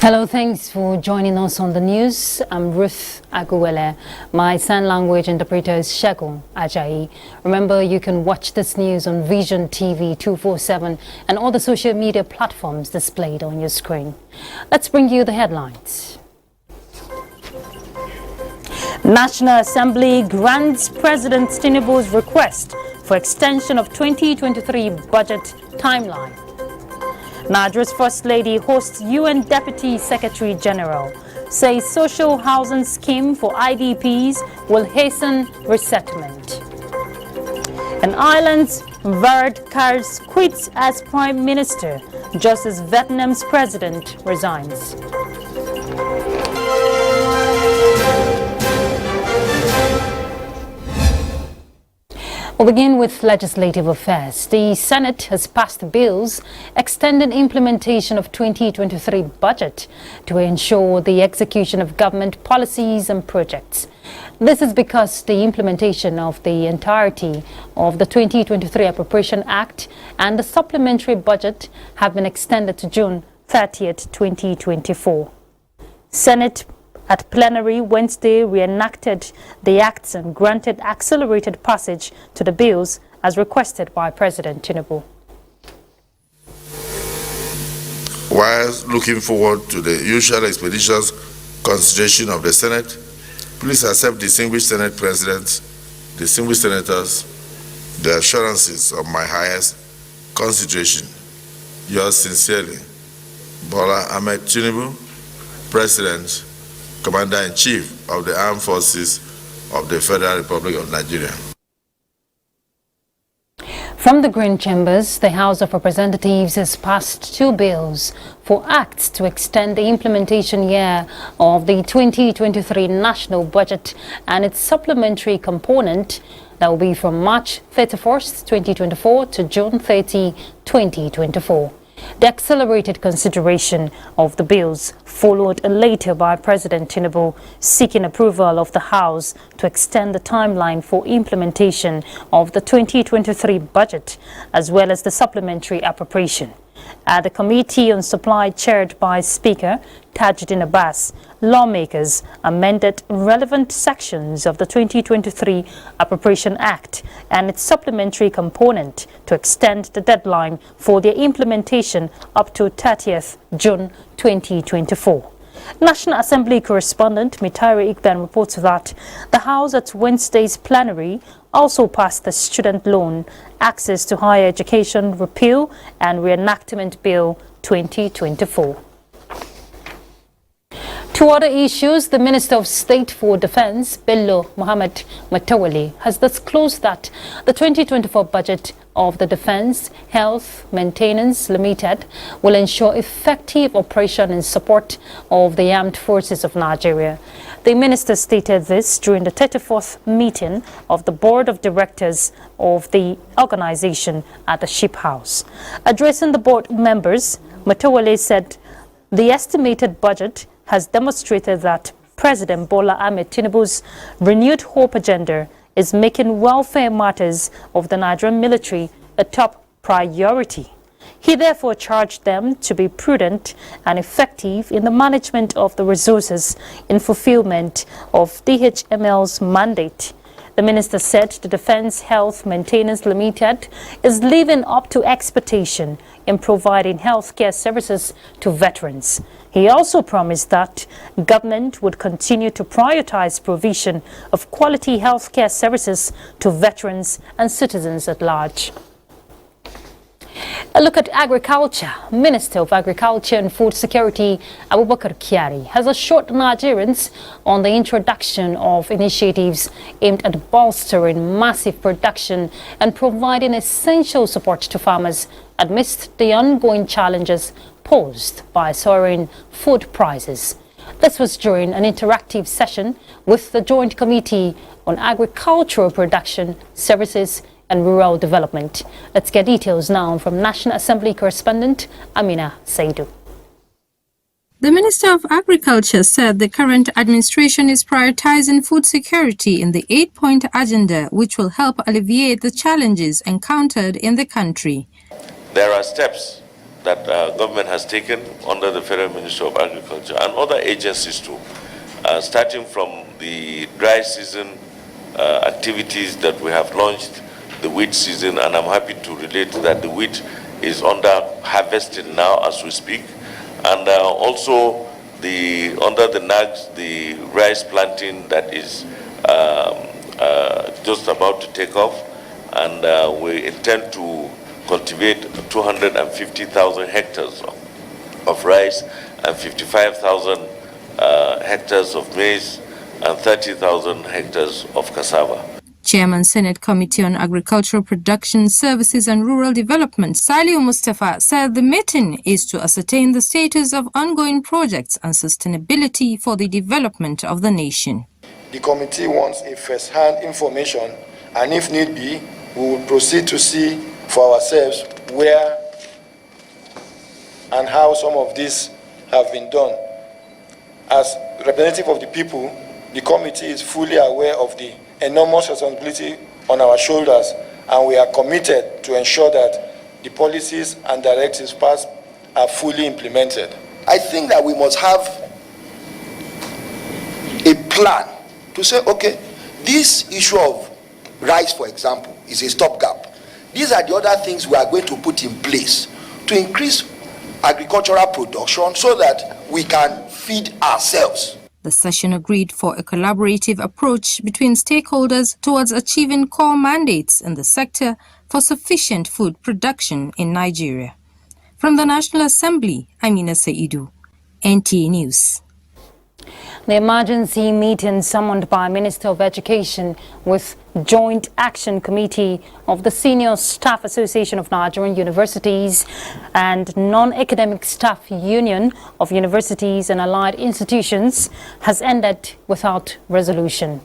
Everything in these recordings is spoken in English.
Hello, thanks for joining us on the news. I'm Ruth Aguwele. My sign language interpreter is Shegun Ajayi. Remember, you can watch this news on Vision TV 247 and all the social media platforms displayed on your screen. Let's bring you the headlines. National Assembly grants President Tinubu's request for extension of 2023 budget timeline. Nigeria's First Lady hosts UN Deputy Secretary General, says social housing scheme for IDPs will hasten resettlement. And Ireland's Varadkar quits as Prime Minister just as Vietnam's president resigns. We'll begin with legislative affairs. The Senate has passed bills extending implementation of 2023 budget to ensure the execution of government policies and projects. This is because the implementation of the entirety of the 2023 Appropriation Act and the supplementary budget have been extended to June 30th, 2024. Senate at plenary Wednesday reenacted the acts and granted accelerated passage to the bills as requested by President Tinubu. While looking forward to the usual expeditious consideration of the Senate, please accept distinguished Senate Presidents, distinguished Senators, the assurances of my highest consideration. Yours sincerely, Bola Ahmed Tinubu, President, Commander-in-Chief of the Armed Forces of the Federal Republic of Nigeria. From the Green Chambers, the House of Representatives has passed two bills for acts to extend the implementation year of the 2023 national budget and its supplementary component that will be from March 31st, 2024 to June 30, 2024. The accelerated consideration of the bills followed later by President Tinubu seeking approval of the House to extend the timeline for implementation of the 2023 budget as well as the supplementary appropriation. At the Committee on Supply chaired by Speaker Tajuddin Abbas, lawmakers amended relevant sections of the 2023 Appropriation Act and its supplementary component to extend the deadline for their implementation up to 30th June 2024. National Assembly correspondent Mitari Igban reports that the House at Wednesday's plenary also passed the Student Loan Access to Higher Education Repeal and Reenactment Bill 2024. Two other issues, the Minister of State for Defense, Bello Mohammed Matawale, has disclosed that the 2024 budget of the Defense Health Maintenance Limited will ensure effective operation in support of the armed forces of Nigeria. The minister stated this during the 34th meeting of the Board of Directors of the organization at the Ship House. Addressing the board members, Matawale said the estimated budget has demonstrated that President Bola Ahmed Tinubu's renewed hope agenda is making welfare matters of the Nigerian military a top priority. He therefore charged them to be prudent and effective in the management of the resources in fulfillment of DHML's mandate. The minister said the Defense Health Maintenance Limited is living up to expectation in providing healthcare services to veterans. He also promised that government would continue to prioritize provision of quality healthcare services to veterans and citizens at large. A look at agriculture. Minister of Agriculture and Food Security Abubakar Kyari has assured Nigerians on the introduction of initiatives aimed at bolstering massive production and providing essential support to farmers amidst the ongoing challenges posed by soaring food prices. This was during an interactive session with the Joint Committee on Agricultural Production, Services and Rural Development. Let's get details now from National Assembly correspondent Amina Saidu. The Minister of Agriculture said the current administration is prioritizing food security in the 8-point agenda, which will help alleviate the challenges encountered in the country. There are steps that government has taken under the Federal Ministry of Agriculture and other agencies too, starting from the dry season activities that we have launched, the wheat season, and I'm happy to relate that the wheat is under harvesting now as we speak, and also under the NAGs, the rice planting that is just about to take off, and we intend to cultivate 250,000 hectares of rice and 55,000 hectares of maize and 30,000 hectares of cassava. Chairman Senate Committee on Agricultural Production, Services and Rural Development, Saliu Mustafa, said the meeting is to ascertain the status of ongoing projects and sustainability for the development of the nation. The committee wants a first-hand information, and if need be, we will proceed to see for ourselves where and how some of this have been done. As representative of the people, the committee is fully aware of the enormous responsibility on our shoulders, and we are committed to ensure that the policies and directives passed are fully implemented. I think that we must have a plan to say, okay, this issue of rice, for example, is a stopgap. These are the other things we are going to put in place to increase agricultural production so that we can feed ourselves. The session agreed for a collaborative approach between stakeholders towards achieving core mandates in the sector for sufficient food production in Nigeria. From the National Assembly, Amina Saidu, NTA News. The emergency meeting summoned by Minister of Education with Joint Action Committee of the Senior Staff Association of Nigerian Universities and Non-Academic Staff Union of Universities and Allied Institutions has ended without resolution.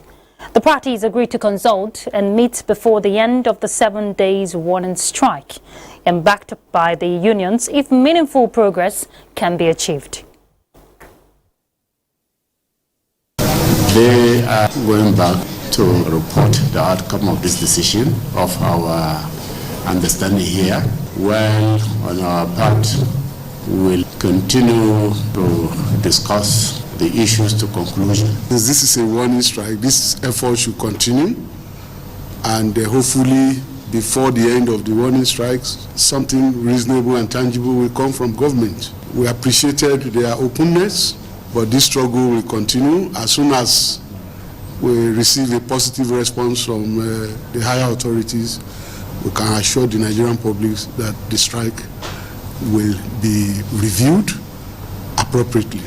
The parties agreed to consult and meet before the end of the 7 days warning strike, and backed by the unions if meaningful progress can be achieved. They are going back to report the outcome of this decision of our understanding here. Well, on our part, we'll continue to discuss the issues to conclusion. This is a warning strike. This effort should continue, and hopefully before the end of the warning strikes, something reasonable and tangible will come from government. We appreciated their openness, but this struggle will continue. As soon as we receive a positive response from the higher authorities, we can assure the Nigerian public that the strike will be reviewed appropriately.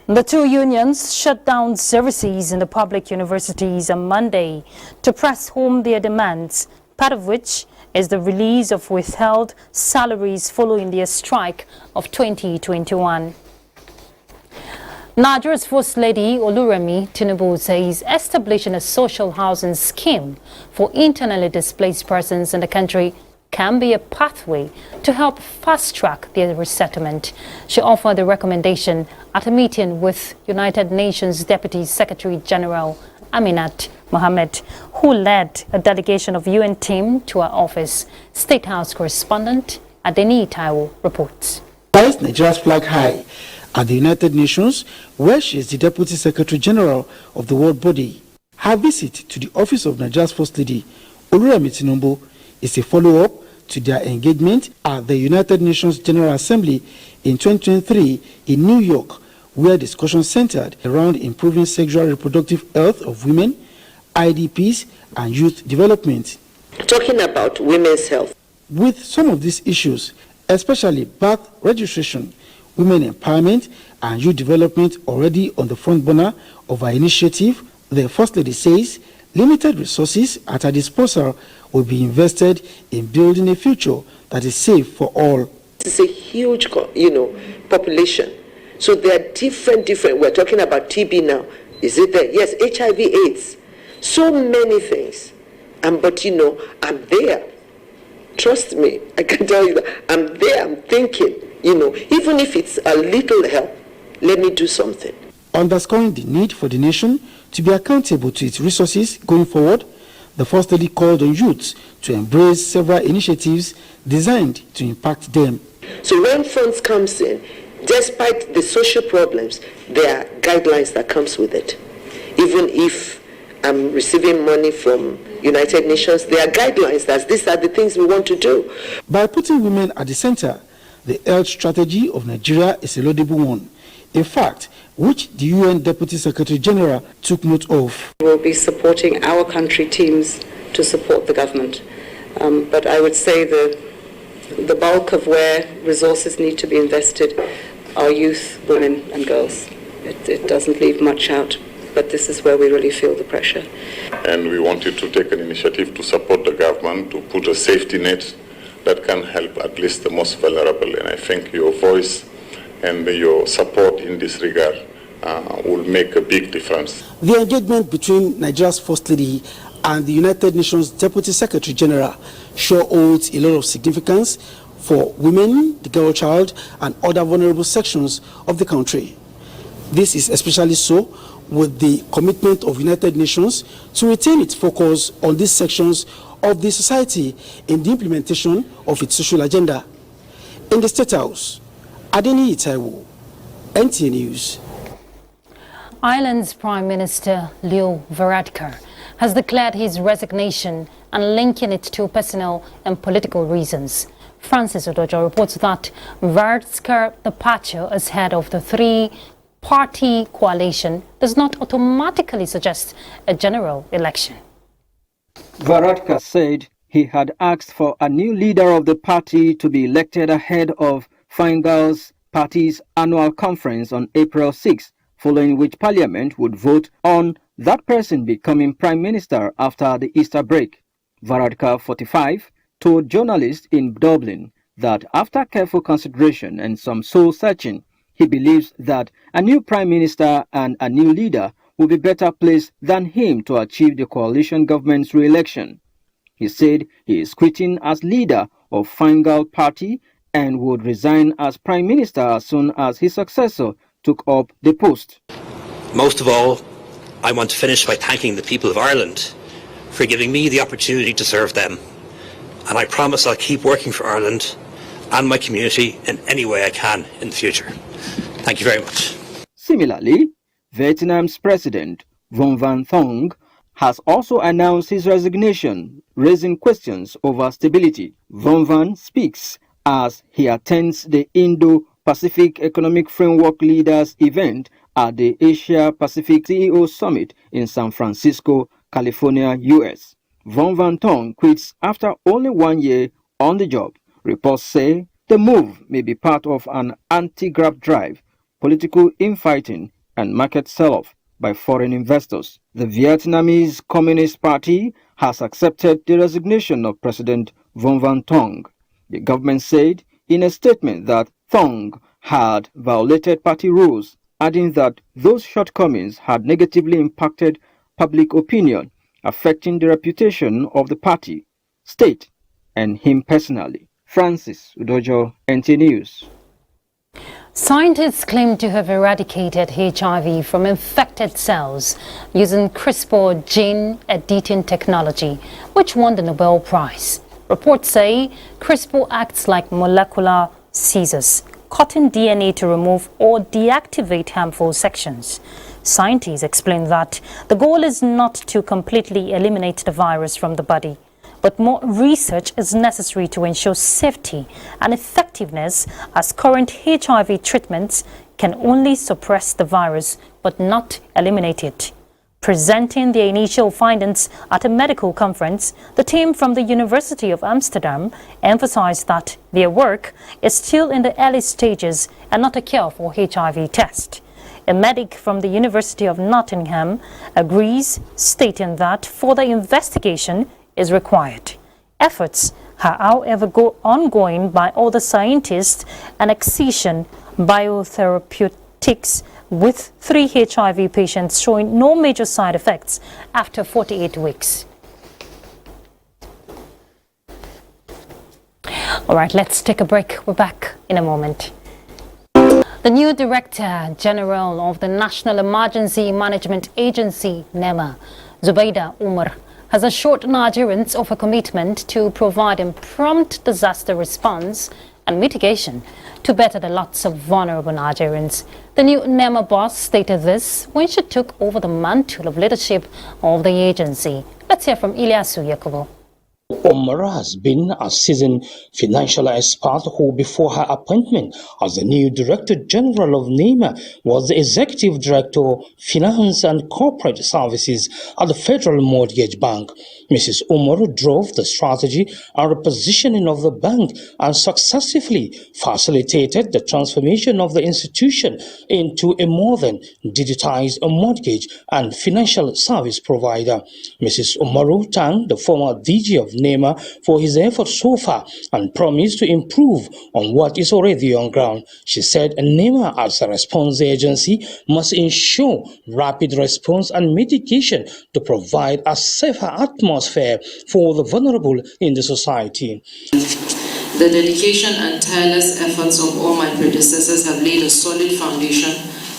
The two unions shut down services in the public universities on Monday to press home their demands, part of which is the release of withheld salaries following their strike of 2021. Nigeria's First Lady Oluremi Tinubu says establishing a social housing scheme for internally displaced persons in the country can be a pathway to help fast-track their resettlement. She offered the recommendation at a meeting with United Nations Deputy Secretary General Aminat Mohammed, who led a delegation of UN team to her office. State House correspondent NTAi reports. Raised Nigeria's flag high at the United Nations, where she is the Deputy Secretary General of the World Body. Her visit to the office of Nigeria's First Lady Oluremi Tinubu is a follow-up to their engagement at the United Nations General Assembly in 2023 in New York, where discussions centered around improving sexual and reproductive health of women, IDPs, and youth development. Talking about women's health. With some of these issues, especially birth registration, women empowerment, and youth development already on the front burner of our initiative, the First Lady says limited resources at her disposal will be invested in building a future that is safe for all. It's a huge, population. So there are different, we're talking about TB now. Is it there? Yes, HIV, AIDS. So many things. But I'm there. Trust me, I can tell you that. I'm there, I'm thinking, even if it's a little help, let me do something. Underscoring the need for the nation to be accountable to its resources going forward, the First Lady called on youths to embrace several initiatives designed to impact them. So when funds comes in, despite the social problems, there are guidelines that comes with it. Even if I'm receiving money from United Nations, there are guidelines that these are the things we want to do. By putting women at the center, the health strategy of Nigeria is a laudable one. In fact, which the UN Deputy Secretary General took note of. We will be supporting our country teams to support the government. But I would say the bulk of where resources need to be invested are youth, women and girls. It doesn't leave much out, but this is where we really feel the pressure. And we wanted to take an initiative to support the government to put a safety net that can help at least the most vulnerable. And I think your voice and your support in this regard will make a big difference. The engagement between Nigeria's First Lady and the United Nations Deputy Secretary General sure holds a lot of significance for women, the girl child, and other vulnerable sections of the country. This is especially so with the commitment of United Nations to retain its focus on these sections of the society in the implementation of its social agenda. In the State House, NTAi, NTA News. Ireland's Prime Minister Leo Varadkar has declared his resignation and linking it to personal and political reasons. Francis Odojo reports that Varadkar's departure as head of the three-party coalition does not automatically suggest a general election. Varadkar said he had asked for a new leader of the party to be elected ahead of Fine Gael's party's annual conference on April 6, following which Parliament would vote on that person becoming Prime Minister after the Easter break. Varadkar, 45, told journalists in Dublin that after careful consideration and some soul-searching, he believes that a new Prime Minister and a new leader will be better placed than him to achieve the coalition government's re-election. He said he is quitting as leader of Fine Gael party and would resign as Prime Minister as soon as his successor took up the post. Most of all, I want to finish by thanking the people of Ireland for giving me the opportunity to serve them. And I promise I'll keep working for Ireland and my community in any way I can in the future. Thank you very much. Similarly, Vietnam's President Von Van Thong has also announced his resignation, raising questions over stability. Von Van speaks as he attends the Indo-Pacific Economic Framework Leaders event at the Asia-Pacific CEO Summit in San Francisco, California, US. Von Van Thong quits after only 1 year on the job. Reports say the move may be part of an anti-grab drive, political infighting, and market sell-off by foreign investors. The Vietnamese Communist Party has accepted the resignation of President Von Van Thong. The government said in a statement that Thong had violated party rules, adding that those shortcomings had negatively impacted public opinion, affecting the reputation of the party, state, and him personally. Francis Udojo, NTA News. Scientists claim to have eradicated HIV from infected cells using CRISPR gene editing technology, which won the Nobel Prize. Reports say CRISPR acts like molecular scissors, cutting DNA to remove or deactivate harmful sections. Scientists explain that the goal is not to completely eliminate the virus from the body, but more research is necessary to ensure safety and effectiveness, as current HIV treatments can only suppress the virus but not eliminate it. Presenting their initial findings at a medical conference, the team from the University of Amsterdam emphasized that their work is still in the early stages and not a cure for HIV test. A medic from the University of Nottingham agrees, stating that further investigation is required. Efforts are, however, ongoing by other scientists and Excision Biotherapeutics, with 3 HIV patients showing no major side effects after 48 weeks. All right, let's take a break. We're back in a moment. The new Director General of the National Emergency Management Agency, NEMA, Zubaida Umar, has assured Nigerians of a commitment to providing prompt disaster response and mitigation to better the lots of vulnerable Nigerians. The new NEMA boss stated this when she took over the mantle of leadership of the agency. Let's hear from Ilyasu Yakubu. Omar has been a seasoned financial expert who, before her appointment as the new Director General of NEMA, was the Executive Director of Finance and Corporate Services at the Federal Mortgage Bank. Mrs. Omar drove the strategy and repositioning of the bank and successfully facilitated the transformation of the institution into a modern, digitized mortgage and financial service provider. Mrs. Omaru thanked the former DG of NEMA for his efforts so far and promised to improve on what is already on ground. She said NEMA, as a response agency, must ensure rapid response and mitigation to provide a safer atmosphere for the vulnerable in the society. The dedication and tireless efforts of all my predecessors have laid a solid foundation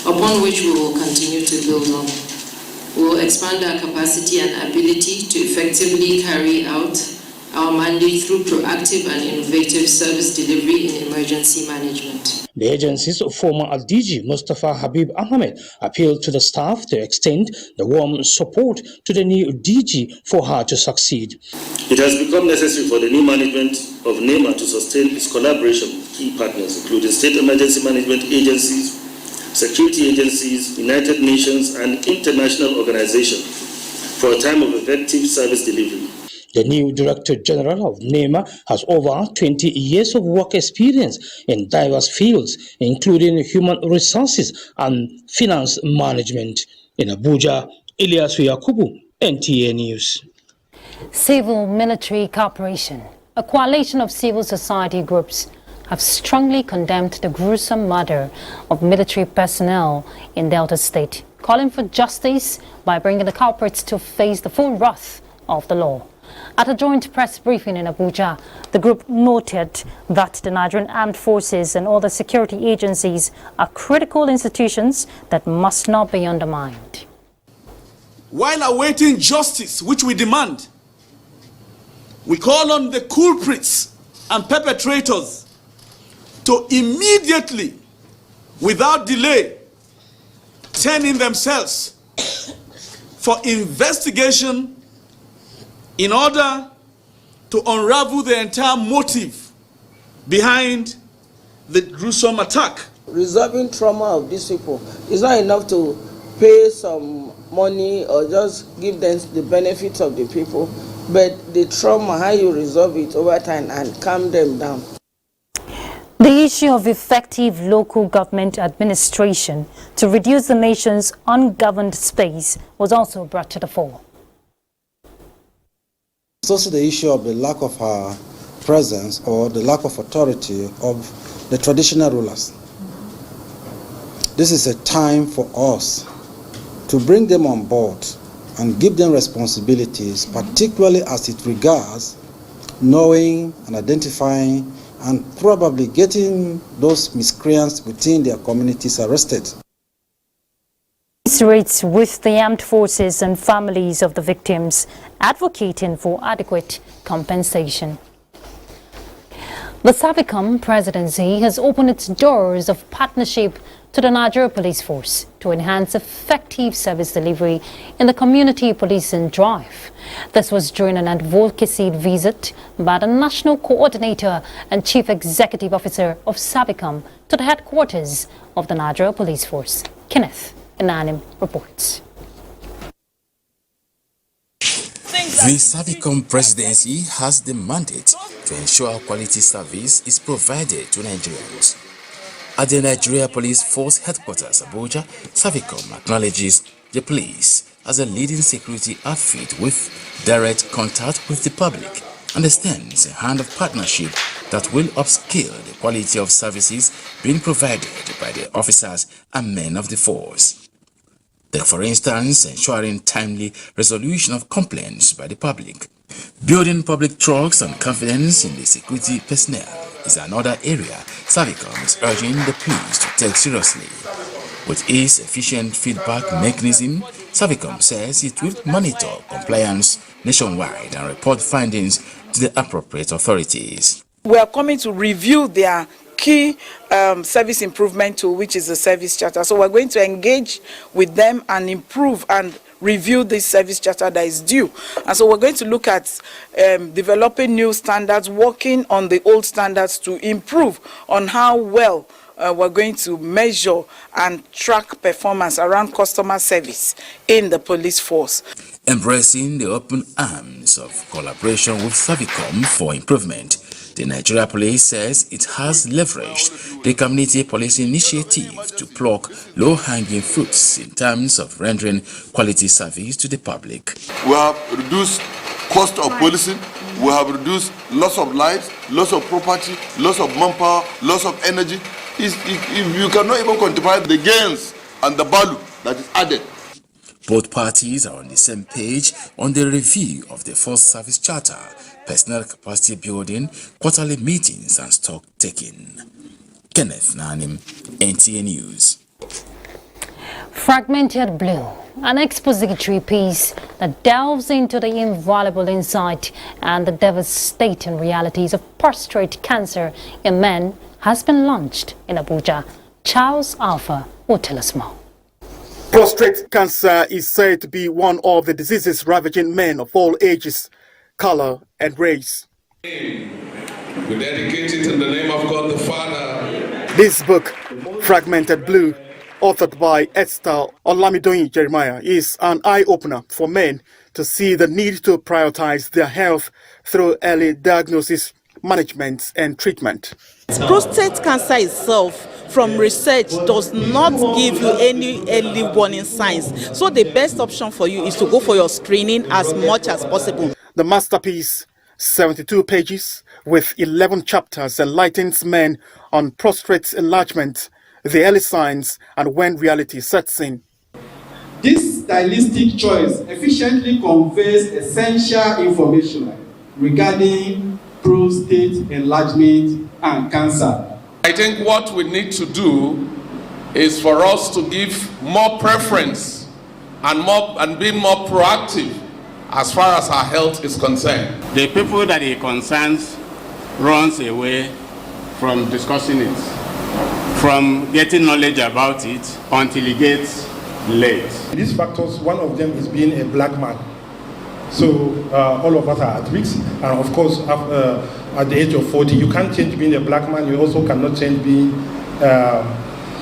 upon which we will continue to build on. We will expand our capacity and ability to effectively carry out our mandate through proactive and innovative service delivery in emergency management. The agency's former DG, Mustafa Habib Ahmed, appealed to the staff to extend the warm support to the new DG for her to succeed. It has become necessary for the new management of NEMA to sustain its collaboration with key partners, including state emergency management agencies, security agencies, United Nations, and international organizations for a time of effective service delivery. The new Director General of NEMA has over 20 years of work experience in diverse fields, including human resources and finance management. In Abuja, Ilyasu Yakubu, NTA News. Civil-military cooperation, a coalition of civil society groups, have strongly condemned the gruesome murder of military personnel in Delta State, calling for justice by bringing the culprits to face the full wrath of the law. At a joint press briefing in Abuja, the group noted that the Nigerian Armed Forces and other security agencies are critical institutions that must not be undermined. While awaiting justice, which we demand, we call on the culprits and perpetrators to immediately, without delay, turn in themselves for investigation in order to unravel the entire motive behind the gruesome attack. Resolving trauma of these people is not enough to pay some money or just give them the benefits of the people, but the trauma, how you resolve it over time and calm them down. The issue of effective local government administration to reduce the nation's ungoverned space was also brought to the fore. It's also the issue of the lack of presence or the lack of authority of the traditional rulers. This is a time for us to bring them on board and give them responsibilities, particularly as it regards knowing and identifying and probably getting those miscreants within their communities arrested. Rates with the armed forces and families of the victims advocating for adequate compensation. The Savicom presidency has opened its doors of partnership to the Nigeria Police Force to enhance effective service delivery in the community policing drive. This was during an advocacy visit by the National Coordinator and Chief Executive Officer of Savicom to the headquarters of the Nigeria Police Force. Kenneth Inanim reports. The Savicom presidency has the mandate to ensure quality service is provided to Nigerians. At the Nigeria Police Force headquarters, Abuja, Savicom acknowledges the police as a leading security outfit with direct contact with the public and extends a hand of partnership that will upscale the quality of services being provided by the officers and men of the force. For instance, ensuring timely resolution of complaints by the public. Building public trust and confidence in the security personnel is another area Savicom is urging the police to take seriously. With its efficient feedback mechanism, Savicom says it will monitor compliance nationwide and report findings to the appropriate authorities. We are coming to review their key service improvement tool, which is the service charter. So we're going to engage with them and improve and review this service charter that is due. And so we're going to look at developing new standards, working on the old standards to improve on how well we're going to measure and track performance around customer service in the police force. Embracing the open arms of collaboration with Savicom for improvement, the Nigeria Police says it has leveraged the community police initiative to pluck low-hanging fruits in terms of rendering quality service to the public. We have reduced cost of policing, we have reduced loss of lives, loss of property, loss of manpower, loss of energy. You cannot even quantify the gains and the value that is added. Both parties are on the same page on the review of the Force Service Charter, personnel capacity building, quarterly meetings and stock taking. Kenneth Nanim, NTA News. Fragmented Blue, an expository piece that delves into the invaluable insight and the devastating realities of prostate cancer in men, has been launched in Abuja. Charles Alpha will tell us more. Prostate cancer is said to be one of the diseases ravaging men of all ages, color, and race. We dedicate it in the name of God the Father. This book, Fragmented Blue, authored by Esther Olamidoyin Jeremiah, is an eye-opener for men to see the need to prioritize their health through early diagnosis, management, and treatment. Prostate cancer itself, from research, does not give you any early warning signs. So the best option for you is to go for your screening as much as possible. The masterpiece, 72 pages with 11 chapters, enlightens men on prostate enlargement, the early signs, and when reality sets in. This stylistic choice efficiently conveys essential information regarding prostate enlargement and cancer. I think what we need to do is for us to give more preference and be more proactive as far as our health is concerned. The people that it concerns runs away from discussing it, from getting knowledge about it until it gets late. These factors, one of them is being a black man. So all of us are at risk, and of course at the age of 40, you can't change being a black man. You also cannot change being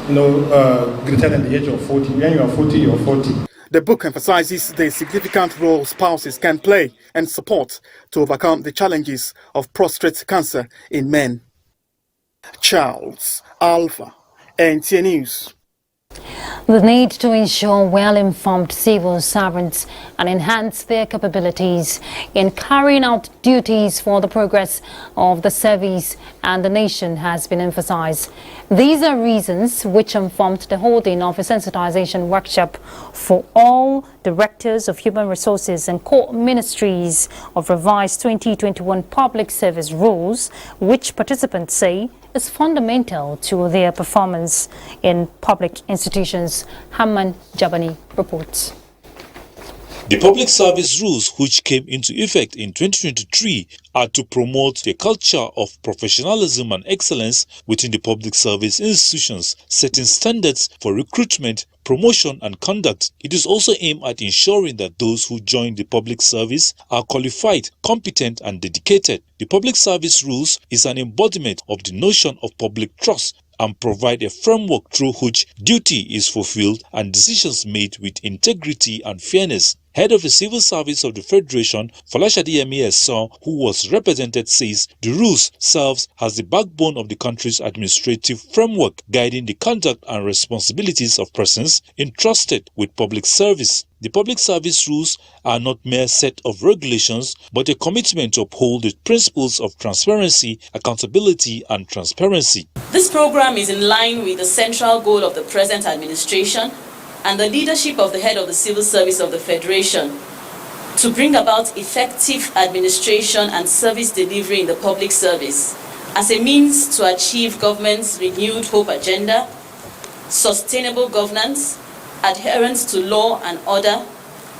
greater than the age of 40. When you are 40, you are 40. The book emphasizes the significant role spouses can play and support to overcome the challenges of prostate cancer in men. Charles Alpha, NTA News. The need to ensure well-informed civil servants and enhance their capabilities in carrying out duties for the progress of the service and the nation has been emphasized. These are reasons which informed the holding of a sensitization workshop for all directors of human resources and core ministries of revised 2021 public service rules, which participants say is fundamental to their performance in public institutions. Hamman Jabani reports. The public service rules, which came into effect in 2023, are to promote a culture of professionalism and excellence within the public service institutions, setting standards for recruitment, promotion and conduct. It is also aimed at ensuring that those who join the public service are qualified, competent and dedicated. The public service rules is an embodiment of the notion of public trust and provide a framework through which duty is fulfilled and decisions made with integrity and fairness. Head of the Civil Service of the Federation, Folashade Yemi, who was represented, says the rules serves as the backbone of the country's administrative framework, guiding the conduct and responsibilities of persons entrusted with public service. The public service rules are not mere set of regulations, but a commitment to uphold the principles of transparency, accountability, and transparency. This program is in line with the central goal of the present administration and the leadership of the head of the Civil Service of the Federation to bring about effective administration and service delivery in the public service as a means to achieve government's renewed hope agenda, sustainable governance, adherence to law and order,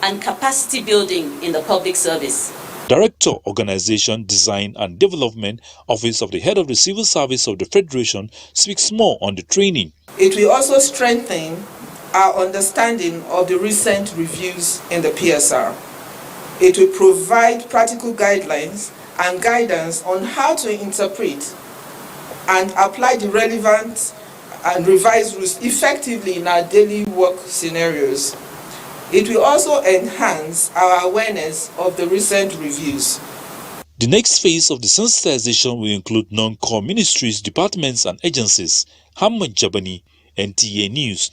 and capacity building in the public service. Director, Organization, Design and Development, Office of the Head of the Civil Service of the Federation, speaks more on the training. It will also strengthen our understanding of the recent reviews in the PSR. It will provide practical guidelines and guidance on how to interpret and apply the relevant and revised rules effectively in our daily work scenarios. It will also enhance our awareness of the recent reviews. The next phase of the sensitization will include non-core ministries, departments and agencies. Hamad Jabani, NTA News.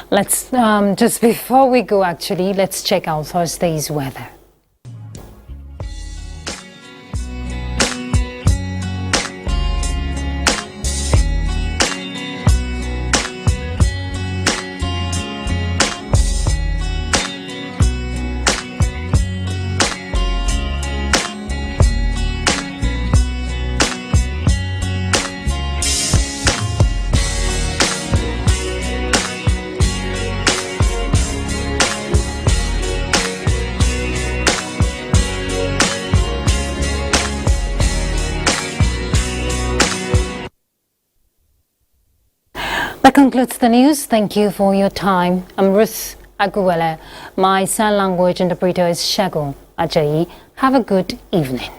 Let's, just before we go actually, let's check out Thursday's weather. That concludes the news. Thank you for your time. I'm Ruth Aguwele. My sign language interpreter is Shagun Ajayi. Have a good evening.